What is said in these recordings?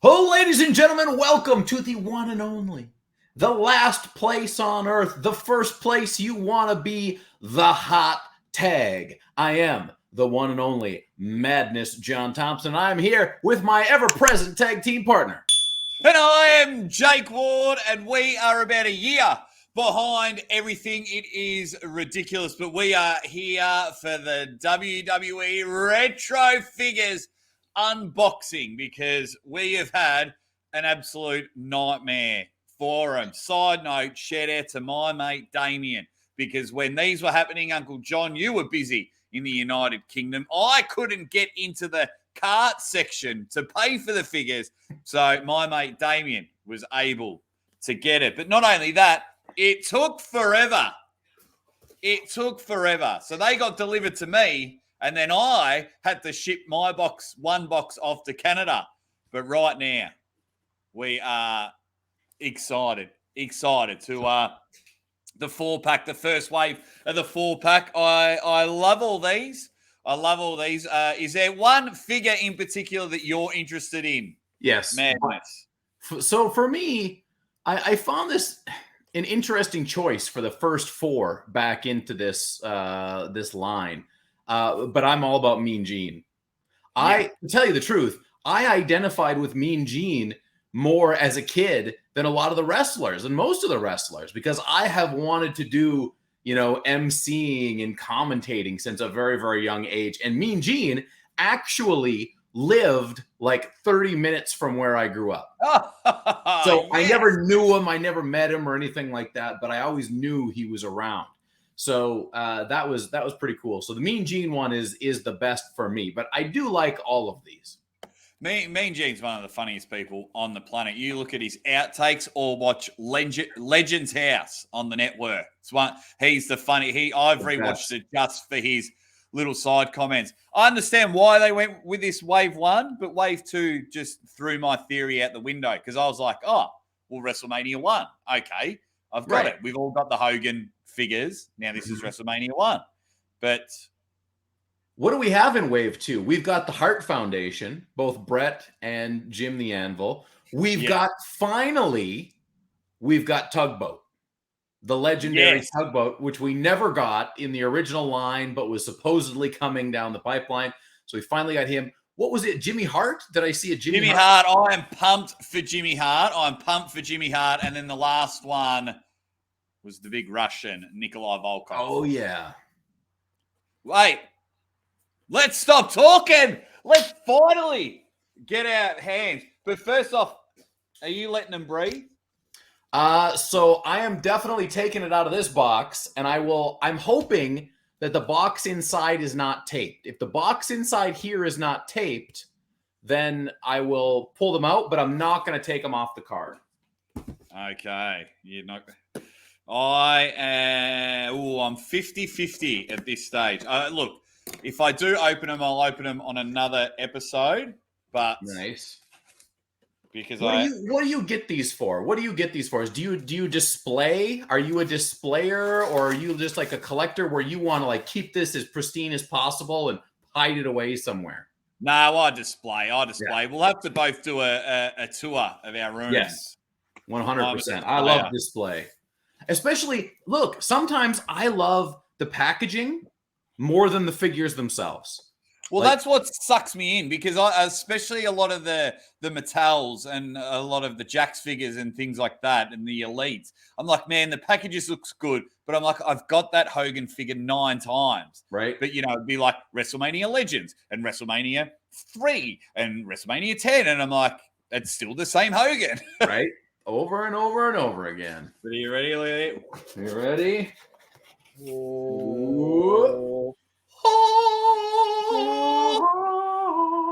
Oh, ladies and gentlemen, welcome to the one and only, the last place on earth, the first place you want to be, the hot tag. I am the one and only Madness John Thompson. I'm here with my ever-present tag team partner. And I am Jake Ward, and we are about a year behind everything. It is ridiculous, but we are here for the WWE Retro Figures unboxing because we have had an absolute nightmare for them. Side note, shout out to my mate Damien, because when these were happening, Uncle John, you were busy in the United Kingdom. I couldn't get into the cart section to pay for the figures. So my mate Damien was able to get it. But not only that, it took forever. It took forever. So they got delivered to me, and then I had to ship my one box off to Canada. But right now, we are excited to the 4-pack, the first wave of the 4-pack. I love all these. Is there one figure in particular that you're interested in? Yes. Madness. So for me, I found this an interesting choice for the first 4 back into this line. But I'm all about Mean Gene. To tell you the truth, I identified with Mean Gene more as a kid than a lot of the wrestlers and most of the wrestlers, because I have wanted to do, emceeing and commentating since a very, very young age. And Mean Gene actually lived like 30 minutes from where I grew up. So yes. I never knew him. I never met him or anything like that, but I always knew he was around. So that was pretty cool. So the Mean Gene one is the best for me, but I do like all of these. Mean Gene's one of the funniest people on the planet. You look at his outtakes or watch Legends House on the network. He's the funny. I've rewatched it just for his little side comments. I understand why they went with this wave 1, but wave 2 just threw my theory out the window, because I was like, WrestleMania 1. Okay, I've got it. We've all got the Hogan figures. Now this is WrestleMania 1. But what do we have in wave 2? We've got the Hart Foundation, both Brett and Jim the Anvil. We've got Tugboat. The legendary Tugboat, which we never got in the original line, but was supposedly coming down the pipeline. So we finally got him. What was it? Jimmy Hart? Did I see a Jimmy Hart? I am pumped for Jimmy Hart. And then the last one was the big Russian, Nikolai Volkov. Oh, yeah. Wait. Let's stop talking. Let's finally get our hands. But first off, are you letting them breathe? So I am definitely taking it out of this box, and I'm hoping that the box inside is not taped. If the box inside here is not taped, then I will pull them out, but I'm not going to take them off the card. Okay. I'm 50-50 at this stage. Look, if I do open them, I'll open them on another episode. But nice. Because what do you get these for? What do you get these for? Do you display? Are you a displayer, or are you just like a collector where you want to like keep this as pristine as possible and hide it away somewhere? No, I display. Yeah. We'll have to both do a tour of our rooms. Yes, 100%. I love display. Especially, look, sometimes I love the packaging more than the figures themselves. Well, that's what sucks me in, because especially a lot of the Mattels and a lot of the Jax figures and things like that and the Elites, I'm like, man, the packages looks good, but I'm like, I've got that Hogan figure 9 times. Right. But, it'd be like WrestleMania Legends and WrestleMania 3 and WrestleMania 10. And I'm like, it's still the same Hogan. Right. Over and over and over again. Are you ready, Lee? You ready? Oh.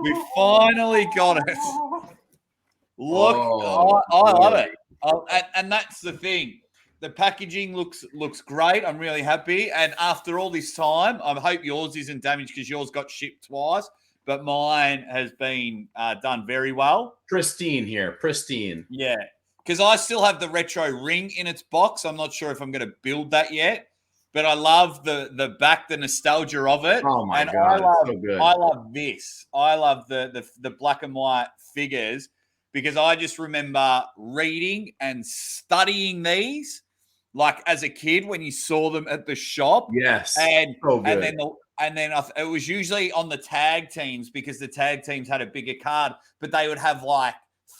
We finally got it. Look, I love it. And that's the thing. The packaging looks great. I'm really happy. And after all this time, I hope yours isn't damaged, because yours got shipped twice, but mine has been done very well. Pristine here. Pristine. Yeah. Because I still have the retro ring in its box. I'm not sure if I'm going to build that yet. But I love the back, the nostalgia of it. Oh my God, I love this. I love the black and white figures because I just remember reading and studying these, like as a kid when you saw them at the shop. Yes. And So good. then it was usually on the tag teams, because the tag teams had a bigger card, but they would have like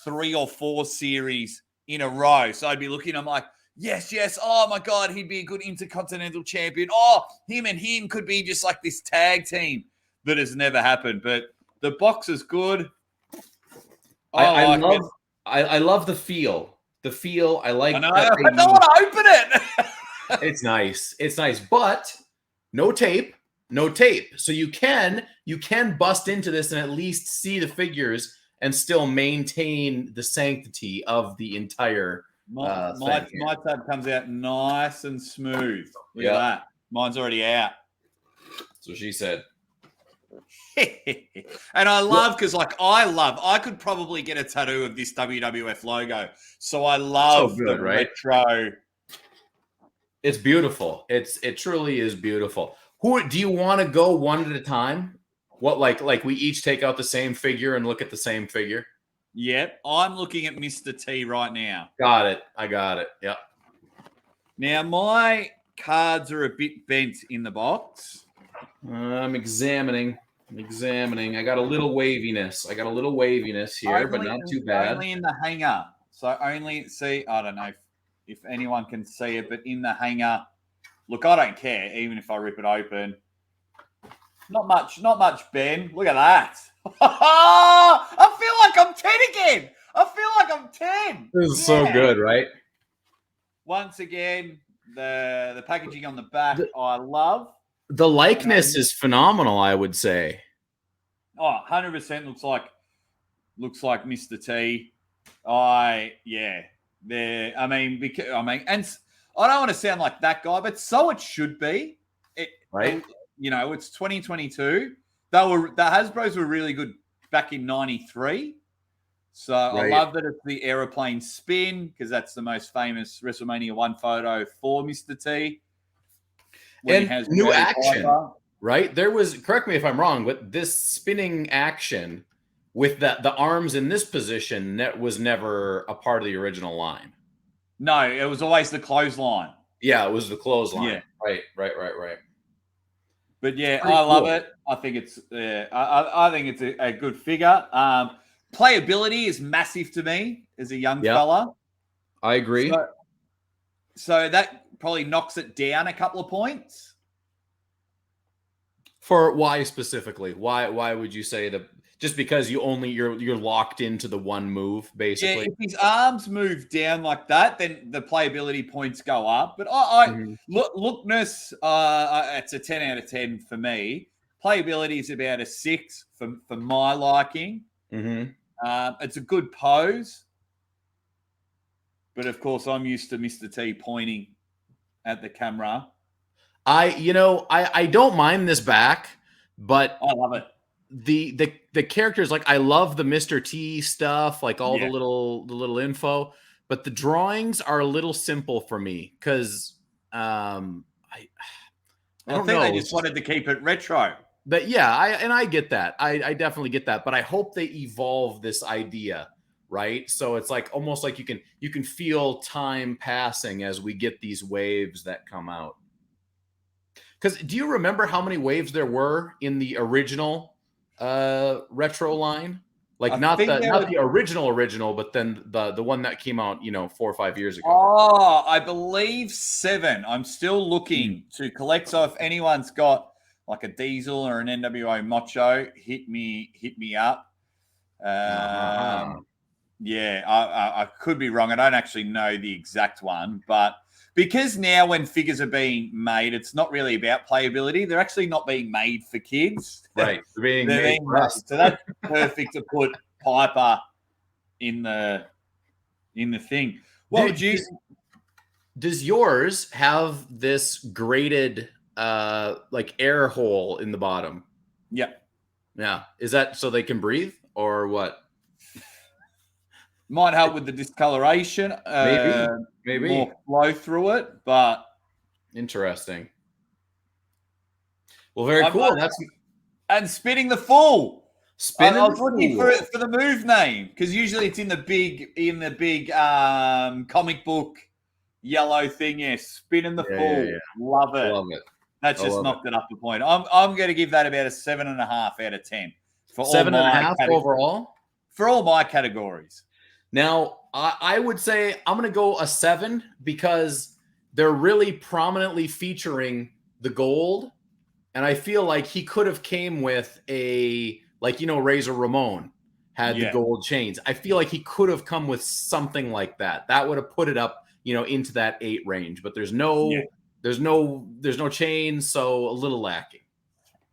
3 or 4 series in a row. So I'd be looking, I'm like, yes. Oh my God, he'd be a good Intercontinental champion. Oh, him and him could be just like this tag team that has never happened. But the box is good. I love the feel. The feel. I like. I know. I don't want to open it. It's nice. It's nice, but no tape. No tape. So you can bust into this and at least see the figures and still maintain the sanctity of the entire. My tab comes out nice and smooth. Look at that. Mine's already out. That's what she said. And I love, because like I could probably get a tattoo of this WWF logo. So I love the retro. It's beautiful. It truly is beautiful. Who do you want to go one at a time? What, like we each take out the same figure and look at the same figure? Yep. I'm looking at Mr. T right now. Got it. I got it. Yep. Now my cards are a bit bent in the box. I'm examining. I got a little waviness. Here, but not too bad. Only in the hanger. So only see, I don't know if anyone can see it, but in the hanger. Look, I don't care, even if I rip it open. Not much, Ben. Look at that. I feel like I'm 10 again. I feel like I'm 10. This is so good, right? Once again, the packaging on the back, I love. The likeness is phenomenal, I would say. Oh, 100% looks like Mr. T. And I don't want to sound like that guy, but so it should be. Right? It's 2022. The Hasbros were really good back in 93. So right. I love that it's the aeroplane spin, because that's the most famous WrestleMania 1 photo for Mr. T. And new action, right? There was, correct me if I'm wrong, but this spinning action with the arms in this position, that was never a part of the original line. No, it was always the clothesline. Yeah, it was the clothesline. Yeah. Right. But yeah, I love it. I think it's I think it's a good figure. Playability is massive to me as a young fella. I agree. So that probably knocks it down a couple of points. For why specifically? Why would you say that? Just because you're locked into the one move, basically. Yeah, if his arms move down like that, then the playability points go up. But lookness, it's a 10 out of 10 for me. Playability is about a 6 for my liking. Mm-hmm. It's a good pose, but of course I'm used to Mr. T pointing at the camera. I don't mind this back, but I love it. The characters, like, I love the Mr. T stuff, like all the little info, but the drawings are a little simple for me because I don't know. They just wanted to keep it retro. But yeah, I get that. I definitely get that. But I hope they evolve this idea, right? So it's like almost like you can feel time passing as we get these waves that come out. Because do you remember how many waves there were in the original retro line? Like not the original, but then the one that came out 4 or 5 years ago. Oh, I believe 7. I'm still looking to collect. So if anyone's got like a Diesel or an NWO Macho, hit me up. Yeah, I could be wrong. I don't actually know the exact one, but because now when figures are being made, it's not really about playability. They're actually not being made for kids. Right. They're being made for us. So that's perfect to put Piper in the thing. What would you? Does yours have this graded like air hole in the bottom? Yep. Yeah. Is that so they can breathe or what? Might help with the discoloration. Maybe more flow through it, but interesting. Well, very cool. And spinning the full. Spin I in was the looking Fool. for the move name because usually it's in the big comic book yellow thing. Yes, spinning the Yeah. Fool. Love I it. love it. That's I just love it. knocked it up a point. I'm going to give that about a 7.5 out of 10 for all Seven and a my half overall. for all my categories. Now, I would say I'm going to go a 7 because they're really prominently featuring the gold, and I feel like he could have came with a Razor Ramon had the gold chains. I feel like he could have come with something like that. That would have put it up, into that 8 range. But there's no chains, so a little lacking.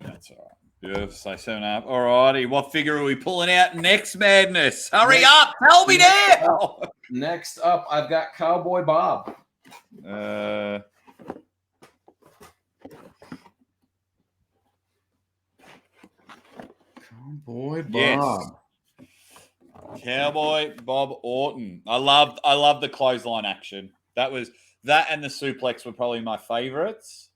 That's all right. Yeah, so 7.5. All righty. What figure are we pulling out next, Madness? Hurry up. Tell me now. Next up, I've got Cowboy Bob. Cowboy Bob. Yes. Cowboy Bob Orton. I love the clothesline action. That and the suplex were probably my favorites.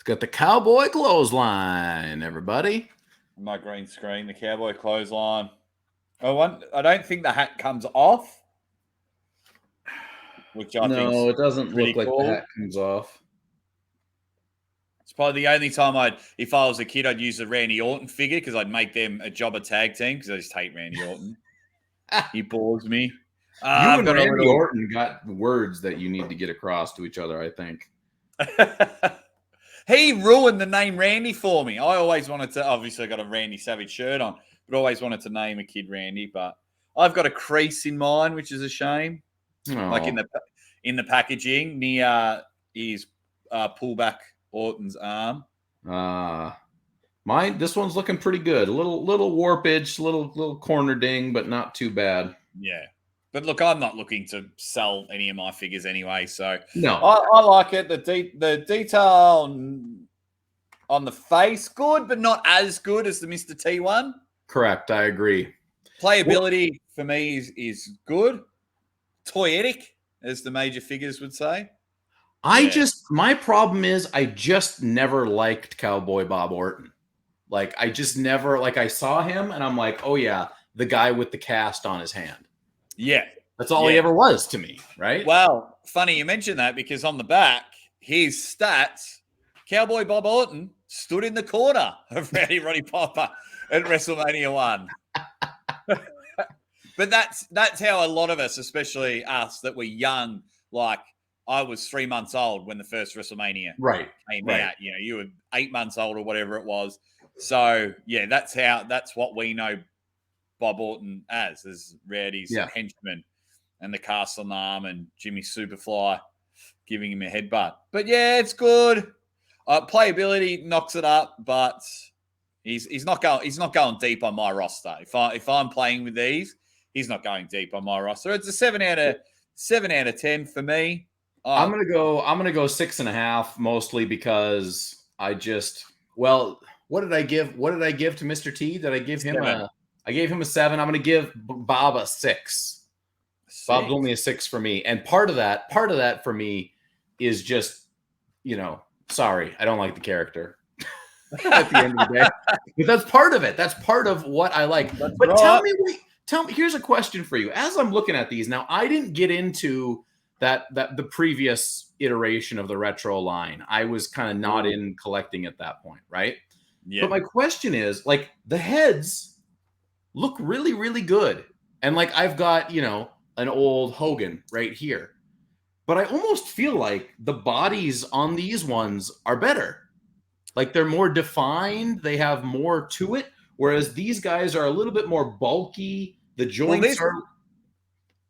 Got the cowboy clothesline, everybody. My green screen, the cowboy clothesline. I don't think the hat comes off. Which I think it doesn't look like cool. the hat comes off. It's probably the only time if I was a kid, I'd use the Randy Orton figure because I'd make them a jobber tag team because I just hate Randy Orton. He bores me. You and Randy Orton got words that you need to get across to each other, I think. He ruined the name Randy for me. I always wanted to, obviously I got a Randy Savage shirt on, but always wanted to name a kid Randy. But I've got a crease in mine, which is a shame. Aww. Like in the packaging near his pullback Orton's arm. This one's looking pretty good. A little warpage, little corner ding, but not too bad. Yeah. But look, I'm not looking to sell any of my figures anyway, so no, I like it. The detail on the face, good, but not as good as the Mr. T one. Correct, I agree. Playability for me is good. Toyetic, as the major figures would say. My problem is I just never liked Cowboy Bob Orton. Like I just never I saw him and I'm like, oh yeah, the guy with the cast on his hand. Yeah. That's all he ever was to me, right? Well, funny you mention that because on the back, his stats, Cowboy Bob Orton stood in the corner of Rowdy Roddy Piper at WrestleMania 1. But that's how a lot of us, especially us that were young, like I was 3 months old when the first WrestleMania came out. You were 8 months old or whatever it was. So, yeah, that's what we know Bob Orton as Rowdy's henchman and the cast on the arm and Jimmy Superfly giving him a headbutt. But yeah, it's good. Playability knocks it up, but he's not going deep on my roster. If I'm playing with these, he's not going deep on my roster. It's a 7 out of 10 for me. I'm gonna go 6.5 mostly because I just what did I give? What did I give to Mr. T? Did I give him 7. I gave him a 7. I'm going to give Bob a 6. Bob's only a 6 for me. And part of that for me is just, sorry, I don't like the character at the end of the day. But that's part of it. That's part of what I like. But tell me, here's a question for you. As I'm looking at these now, I didn't get into the previous iteration of the retro line. I was kind of not in collecting at that point, right? Yeah. But my question is, the heads look really, really good. And I've got, an old Hogan right here. But I almost feel like the bodies on these ones are better. They're more defined. They have more to it. Whereas these guys are a little bit more bulky. The joints are...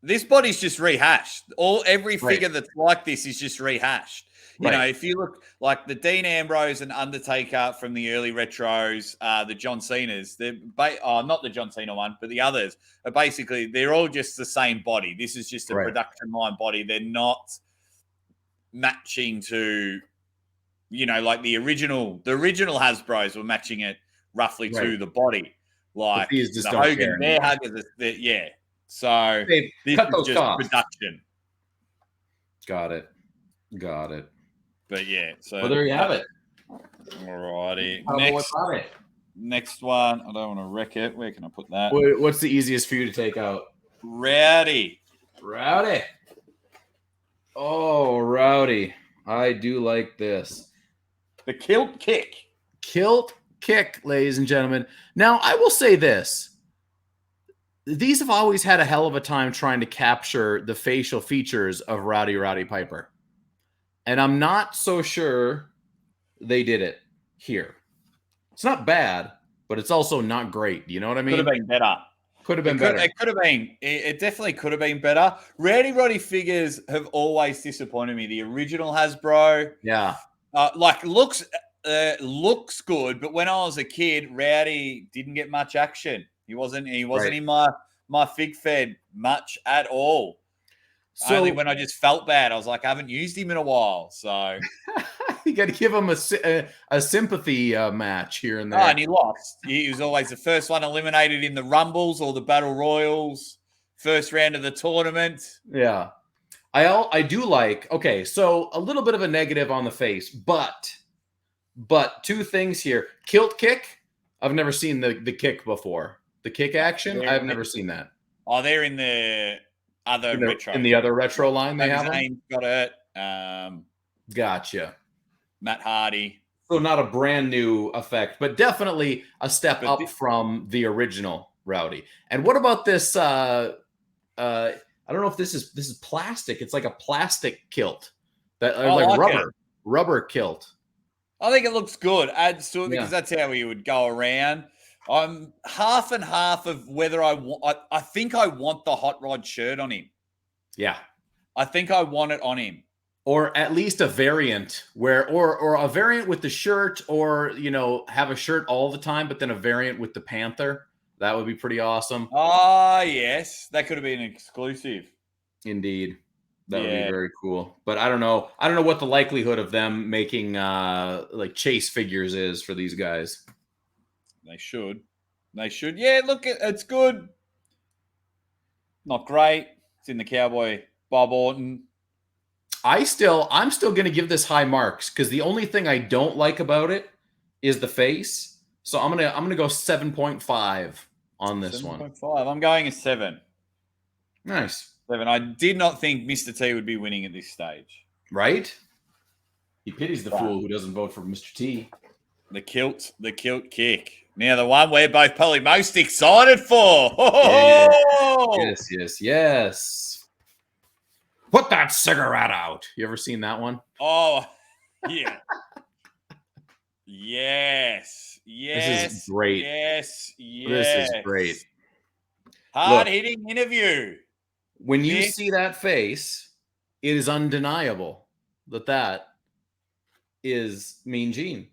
This body's just rehashed. Every figure that's like this is just rehashed. You know, if you look like the Dean Ambrose and Undertaker from the early retros, the John Cena's, not the John Cena one, but the others are basically, they're all just the same body. This is just a production line body. They're not matching to, like the original Hasbros were matching it roughly to the body. Like the Hogan Bear Huggers, yeah. So this is just production. Got it. But yeah, so there you have it. Alrighty. How about what's on it? Next one. I don't want to wreck it. Where can I put that? What's the easiest for you to take out? Rowdy. Rowdy. Oh, Rowdy. I do like this. The Kilt Kick. Kilt Kick, ladies and gentlemen. Now, I will say this. These have always had a hell of a time trying to capture the facial features of Roddy Piper. And I'm not so sure they did it here. It's not bad, but it's also not great. You know what I mean? Could have been better. Could have been better. It could have been. It definitely could have been better. Roddy figures have always disappointed me. The original Hasbro, yeah, looks good, but when I was a kid, Rowdy didn't get much action. He wasn't right in my fig fed much at all. So, only when I just felt bad. I was like, I haven't used him in a while, so you got to give him a sympathy match here and there. Oh, and he lost. He was always the first one eliminated in the Rumbles or the Battle Royals, first round of the tournament. Yeah, I do like. Okay, so a little bit of a negative on the face, but two things here. Kilt Kick. I've never seen the kick before. The kick action. I've never seen that. Oh, they're in the other retro. In the other retro line, they have them? Got it. Gotcha. Matt Hardy. So not a brand new effect, but definitely a step up from the original Rowdy. And what about this? I don't know if this is plastic. It's like a plastic kilt that like rubber kilt. I think it looks good. Adds to it because that's how we would go around. I'm half and half of whether I think I want the Hot Rod shirt on him. Yeah. I think I want it on him. Or at least a variant or a variant with the shirt, or, have a shirt all the time, but then a variant with the Panther. That would be pretty awesome. Oh, yes. That could have been an exclusive. Indeed. That would be very cool. But I don't know. I don't know what the likelihood of them making like chase figures is for these guys. They should. Yeah, look, it's good. Not great. It's in the Cowboy Bob Orton. I'm still going to give this high marks because the only thing I don't like about it is the face. So I'm gonna go 7.5 on this 7.5. I'm going a 7. Nice. 7. I did not think Mr. T would be winning at this stage. Right? He pities the fool who doesn't vote for Mr. T. The kilt kick. Now the one we're both probably most excited for. Yes. Put that cigarette out. You ever seen that one? Oh, yeah. Yes. This is great. Yes. This is great. Hard-hitting interview. When you see that face, it is undeniable that is Mean Gene.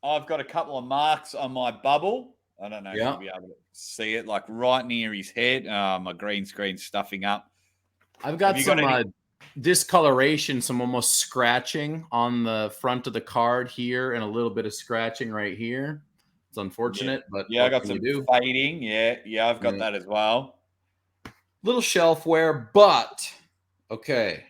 I've got a couple of marks on my bubble. I don't know if you'll be able to see it, like right near his head. My green screen's stuffing up. I've got some discoloration, some almost scratching on the front of the card here, and a little bit of scratching right here. It's unfortunate, but I got some fading. Yeah, I've got that as well. Little shelf wear, but okay,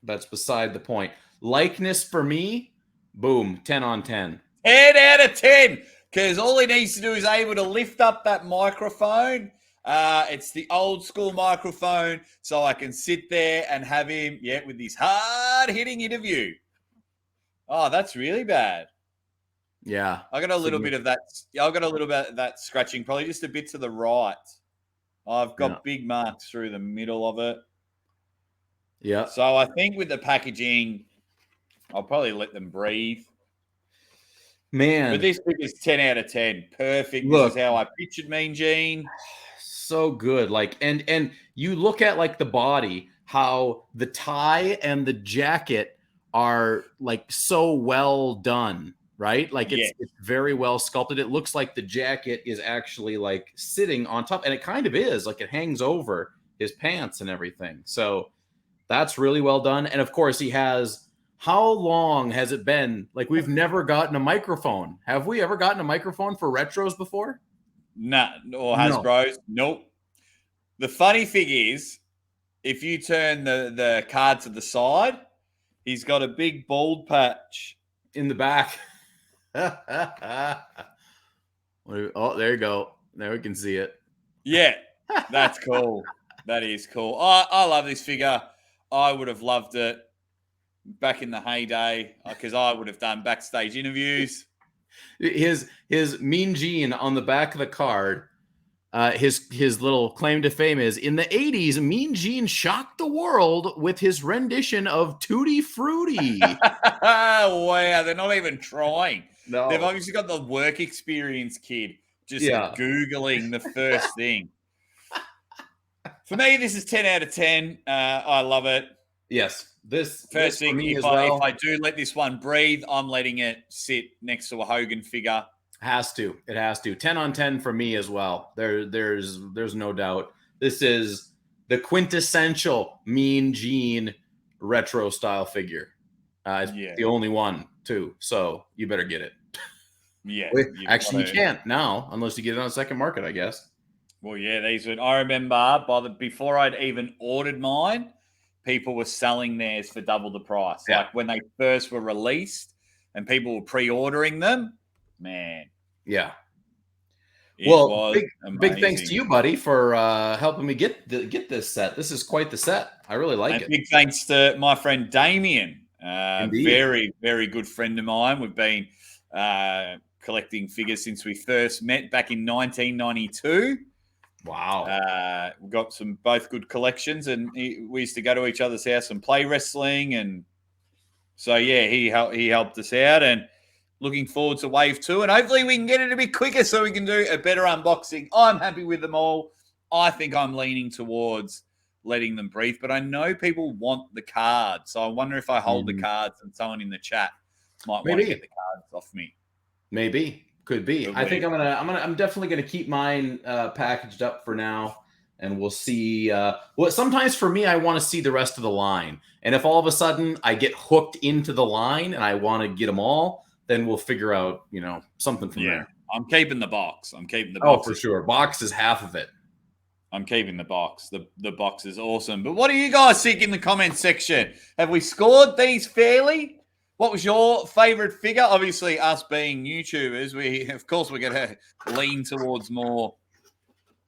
that's beside the point. Likeness for me, boom, 10 on 10. 10 out of 10, because all he needs to do is able to lift up that microphone. It's the old school microphone, so I can sit there and have him, with this hard-hitting interview. Oh, that's really bad. Yeah. I got a little bit of that. I got a little bit of that scratching, probably just a bit to the right. I've got big marks through the middle of it. Yeah. So I think with the packaging, I'll probably let them breathe. Man. But this pick is 10 out of 10. Perfect. Look, this is how I pictured Mean Gene. So good. Like, and you look at like the body, how the tie and the jacket are like so well done, right? Like it's very well sculpted. It looks like the jacket is actually like sitting on top, and it kind of is, like it hangs over his pants and everything. So that's really well done. And of course he has, how long has it been? Like we've never gotten a microphone. Have we ever gotten a microphone for retros before? Nah, or Hasbro's. Nope. The funny thing is, if you turn the card to the side, he's got a big bald patch in the back. Oh, there you go. Now we can see it. Yeah, that's cool. That is cool. I love this figure. I would have loved it back in the heyday because I would have done backstage interviews. His Mean Gene on the back of the card. His little claim to fame is in the 80s, Mean Gene shocked the world with his rendition of Tutti Frutti. Wow, they're not even trying. No. They've obviously got the work experience kid just Googling the first thing. For me, this is 10 out of 10. I love it. Yes. This first thing, if I do let this one breathe, I'm letting it sit next to a Hogan figure. Has to. It has to. 10 on 10 for me as well. There's no doubt. This is the quintessential Mean Gene retro style figure. It's the only one too. So you better get it. Yeah. Actually, you can't now unless you get it on a second market, I guess. Well, yeah, these would. I remember before I'd even ordered mine, people were selling theirs for double the price. Yeah. Like when they first were released, and people were pre-ordering them. Man, yeah. Well, big thanks to you, buddy, for helping me get this set. This is quite the set. I really like it. Big thanks to my friend Damien, very, very good friend of mine. We've been collecting figures since we first met back in 1992. Wow. We've got both good collections, and we used to go to each other's house and play wrestling, and so yeah, he helped us out, and looking forward to Wave 2, and hopefully we can get it a bit quicker so we can do a better unboxing. I'm happy with them all. I think I'm leaning towards letting them breathe, but I know people want the cards, so I wonder if I hold the cards and someone in the chat might want to get the cards off me. Maybe. Could be. I think I'm definitely gonna keep mine packaged up for now, and we'll see. Well, sometimes for me, I want to see the rest of the line, and if all of a sudden I get hooked into the line and I want to get them all, then we'll figure out something from there. I'm keeping the box. Oh, for sure. Box is half of it. I'm keeping the box. The box is awesome. But what do you guys think in the comments section? Have we scored these fairly? What was your favorite figure? Obviously, us being YouTubers, we're going to lean towards more.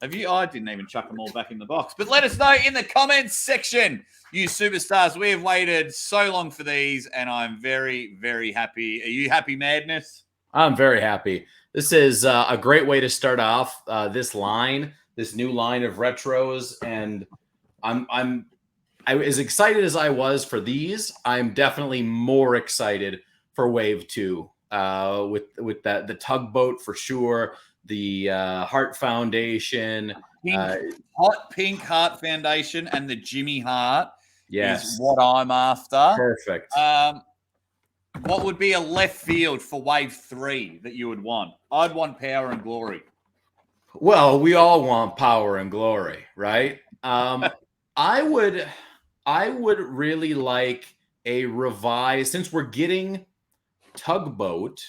I didn't even chuck them all back in the box. But let us know in the comments section, you superstars. We have waited so long for these, and I'm very, very happy. Are you happy, Madness? I'm very happy. This is a great way to start off this new line of retros, and I'm as excited as I was for these. I'm definitely more excited for Wave 2 with the tugboat for sure. The Heart Foundation, hot pink Heart Foundation, and the Jimmy Hart is what I'm after. Perfect. What would be a left field for Wave 3 that you would want? I'd want Power and Glory. Well, we all want Power and Glory, right? I would really like a revised, since we're getting Tugboat,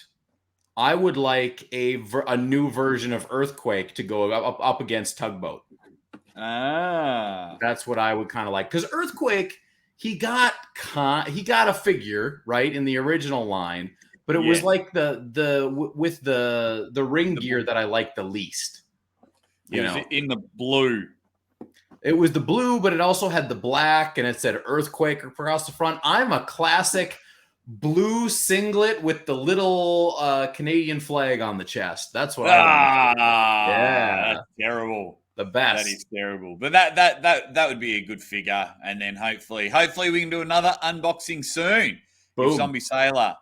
I would like a new version of Earthquake to go up against Tugboat. That's what I would kind of like, because Earthquake, he got a figure right in the original line, but it was like with the ring gear that I like the least. It was in the blue. It was the blue, but it also had the black, and it said Earthquake across the front. I'm a classic blue singlet with the little Canadian flag on the chest. That's what I want. Yeah, that's terrible. The best. That is terrible. But that would be a good figure, and then hopefully we can do another unboxing soon. Boom. If Zombie Sailor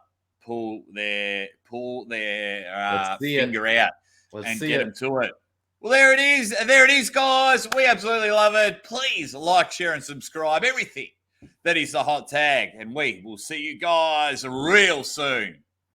pull their finger out and get them to it. Well, there it is. There it is, guys. We absolutely love it. Please like, share, and subscribe. Everything that is the hot tag. And we will see you guys real soon.